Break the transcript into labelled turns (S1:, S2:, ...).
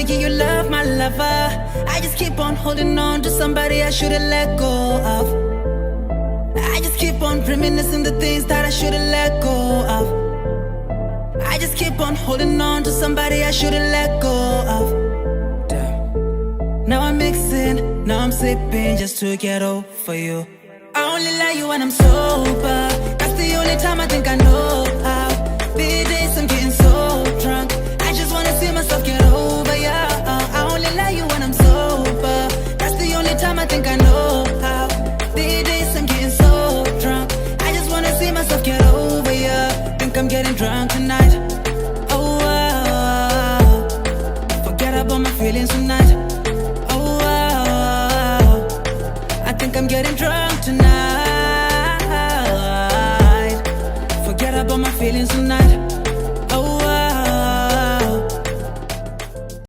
S1: wanna give you love, my lover. I just keep on holding on to somebody I shouldn't let go of. I just keep on reminiscing the things that I shouldn't let go of. I just keep on holding on to somebody I shouldn't let go of. Damn. Now I'm mixing, now I'm sipping just to get over you. I only like you when I'm sober. That's the only time I think I know how. These days I'm getting so drunk. I just wanna see myself get over ya. I only like you when I'm sober. That's the only time I think I know how. These days I'm getting so drunk. I just wanna see myself get over ya. Think I'm getting drunk tonight. Oh wow. Forget about my feelings tonight. Oh wow. I think I'm getting drunk tonight. Forget about my feelings tonight.